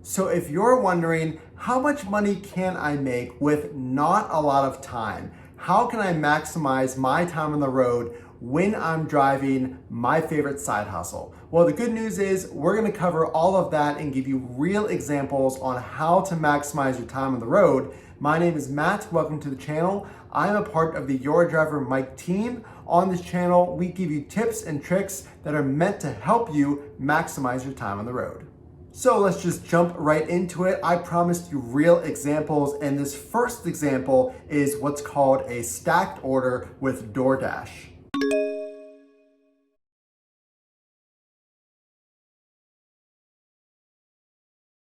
So if you're wondering, how much money can I make with not a lot of time? How can I maximize my time on the road when I'm driving my favorite side hustle? Well, the good news is we're gonna cover all of that and give you real examples on how to maximize your time on the road. My name is Matt, welcome to the channel. I'm a part of the Your Driver Mike team. On this channel, we give you tips and tricks that are meant to help you maximize your time on the road. So let's just jump right into it. I promised you real examples, and this first example is what's called a stacked order with DoorDash.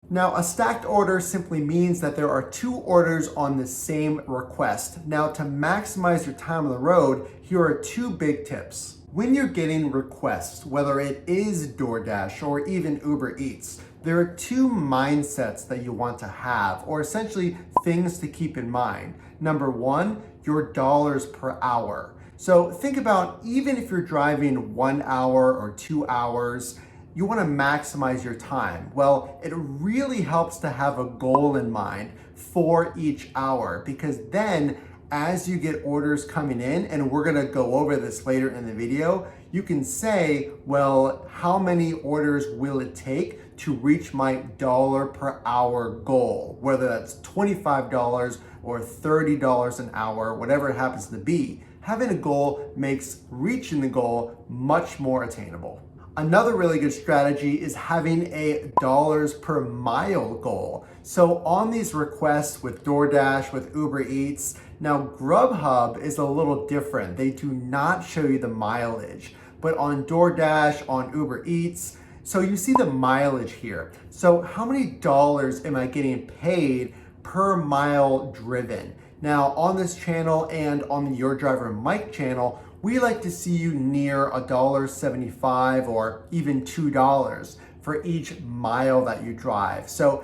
Now, a stacked order simply means that there are two orders on the same request. Now, to maximize your time on the road, here are two big tips. When you're getting requests, whether it is DoorDash or even Uber Eats, there are two mindsets that you want to have, or essentially things to keep in mind. Number one, your dollars per hour. So think about, even if you're driving 1 hour or 2 hours, you want to maximize your time. Well, it really helps to have a goal in mind for each hour, because then as you get orders coming in, and we're gonna go over this later in the video, you can say, well, how many orders will it take to reach my dollar per hour goal? Whether that's $25 or $30 an hour, whatever it happens to be. Having a goal makes reaching the goal much more attainable. Another really good strategy is having a dollars per mile goal. So on these requests with DoorDash, with Uber Eats, now Grubhub is a little different. They do not show you the mileage, but on DoorDash, on Uber Eats, so you see the mileage here. So how many dollars am I getting paid per mile driven? Now on this channel and on the Your Driver Mike channel, we like to see you near $1.75 or even $2 for each mile that you drive. So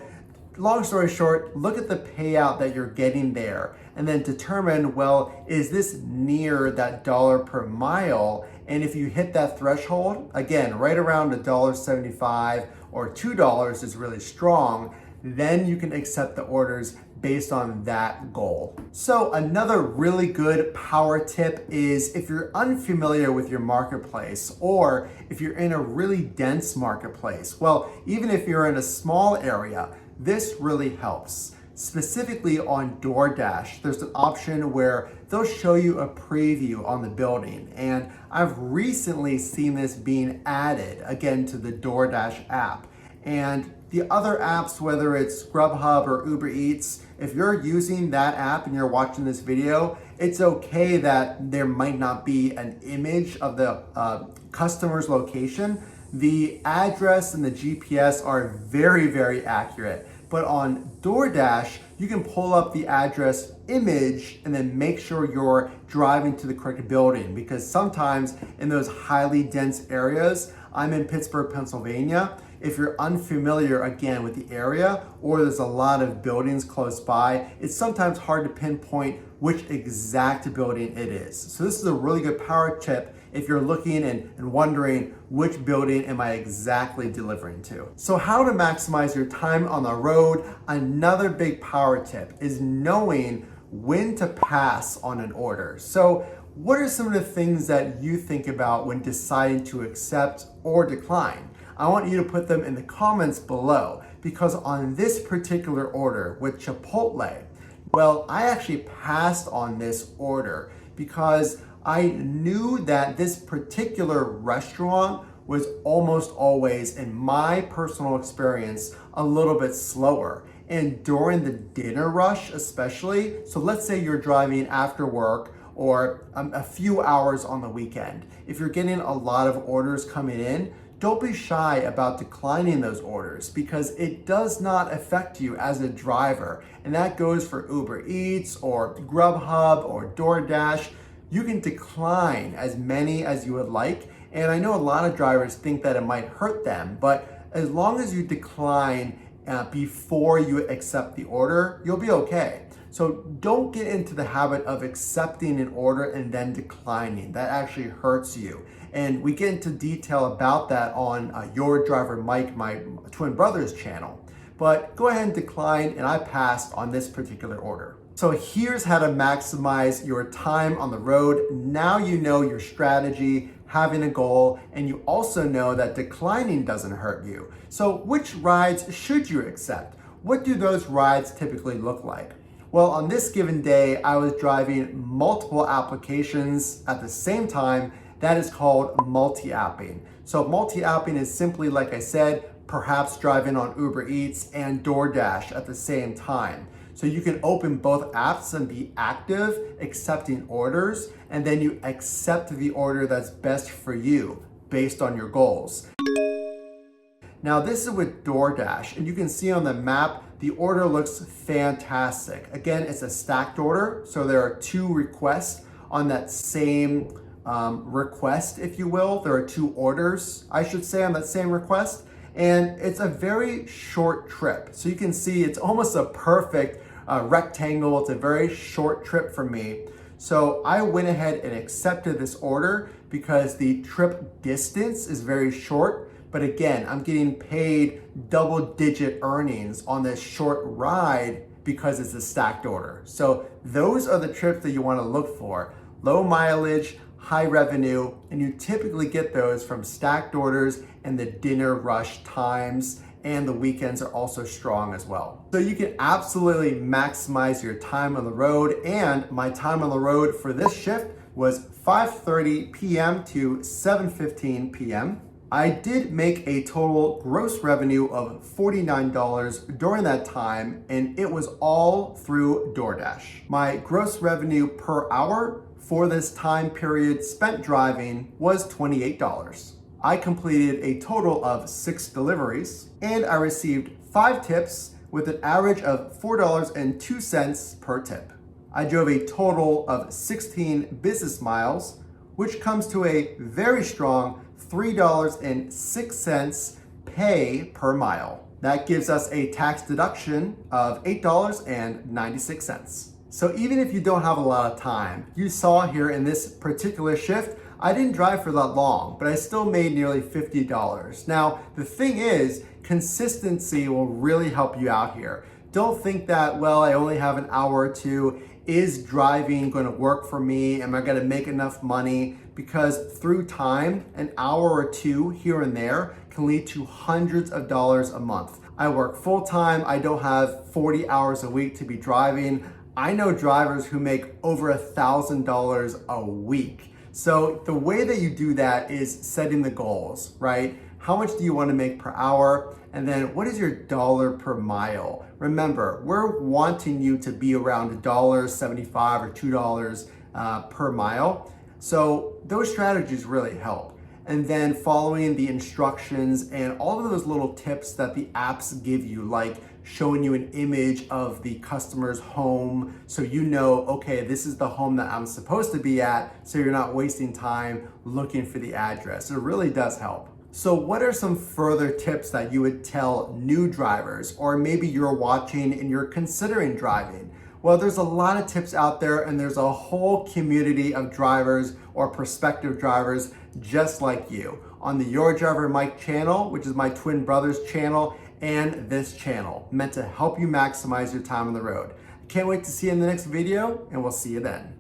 long story short, look at the payout that you're getting there and then determine, well, is this near that dollar per mile? And if you hit that threshold, again, right around $1.75 or $2 is really strong, then you can accept the orders based on that goal. So another really good power tip is, if you're unfamiliar with your marketplace, or if you're in a really dense marketplace, well, even if you're in a small area, this really helps. Specifically on DoorDash, there's an option where they'll show you a preview on the building. And I've recently seen this being added again to the DoorDash app. And the other apps, whether it's Grubhub or Uber Eats, if you're using that app and you're watching this video, it's okay that there might not be an image of the customer's location. The address and the GPS are very, very accurate. But on DoorDash, you can pull up the address image and then make sure you're driving to the correct building, because sometimes in those highly dense areas, I'm in Pittsburgh, Pennsylvania. If you're unfamiliar again with the area, or there's a lot of buildings close by, it's sometimes hard to pinpoint which exact building it is. So this is a really good power tip if you're looking and wondering, which building am I exactly delivering to? So how to maximize your time on the road? Another big power tip is knowing when to pass on an order. So what are some of the things that you think about when deciding to accept or decline? I want you to put them in the comments below, because on this particular order with Chipotle, well, I actually passed on this order because I knew that this particular restaurant was almost always, in my personal experience, a little bit slower. And during the dinner rush especially, so let's say you're driving after work or a few hours on the weekend. If you're getting a lot of orders coming in, don't be shy about declining those orders, because it does not affect you as a driver. And that goes for Uber Eats or Grubhub or DoorDash. You can decline as many as you would like. And I know a lot of drivers think that it might hurt them, but as long as you decline before you accept the order, you'll be okay. So don't get into the habit of accepting an order and then declining. That actually hurts you. And we get into detail about that on Your Driver Mike, my twin brother's channel. but go ahead and decline, and I passed on this particular order. So here's how to maximize your time on the road. Now you know your strategy, having a goal, and you also know that declining doesn't hurt you. So which rides should you accept? What do those rides typically look like? Well, on this given day, I was driving multiple applications at the same time. That is called multi-apping. So multi-apping is simply, like I said, perhaps driving on Uber Eats and DoorDash at the same time. So you can open both apps and be active, accepting orders, and then you accept the order that's best for you based on your goals. Now this is with DoorDash, and you can see on the map, the order looks fantastic. Again, it's a stacked order, so there are 2 requests on that same request, if you will. There are 2 orders, I should say, on that same request. And it's a very short trip. So you can see it's almost a perfect rectangle. It's a very short trip for me. So I went ahead and accepted this order because the trip distance is very short. But again, I'm getting paid double-digit earnings on this short ride because it's a stacked order. So those are the trips that you want to look for. Low mileage, high revenue, and you typically get those from stacked orders and the dinner rush times, and the weekends are also strong as well. So you can absolutely maximize your time on the road, and my time on the road for this shift was 5:30 p.m. to 7:15 p.m. I did make a total gross revenue of $49 during that time, and it was all through DoorDash. My gross revenue per hour for this time period spent driving was $28. I completed a total of 6 deliveries, and I received 5 tips with an average of $4.02 per tip. I drove a total of 16 business miles, which comes to a very strong $3.06 pay per mile. That gives us a tax deduction of $8.96. So even if you don't have a lot of time, you saw here in this particular shift, I didn't drive for that long, but I still made nearly $50. Now, the thing is, consistency will really help you out here. Don't think that, well, I only have an hour or 2. Is driving going to work for me? Am I going to make enough money? Because through time, an hour or 2 here and there can lead to hundreds of dollars a month. I work full time. I don't have 40 hours a week to be driving. I know drivers who make over $1,000 a week. So the way that you do that is setting the goals, right? How much do you want to make per hour? And then what is your dollar per mile? Remember, we're wanting you to be around $1.75 or $2 per mile. So those strategies really help. And then following the instructions and all of those little tips that the apps give you, like showing you an image of the customer's home so you know, okay, this is the home that I'm supposed to be at, so you're not wasting time looking for the address. It really does help. So what are some further tips that you would tell new drivers, or maybe you're watching and you're considering driving? Well, there's a lot of tips out there, and there's a whole community of drivers or prospective drivers just like you on the Your Driver Mike channel, which is my twin brother's channel, and this channel, meant to help you maximize your time on the road. Can't wait to see you in the next video, and we'll see you then.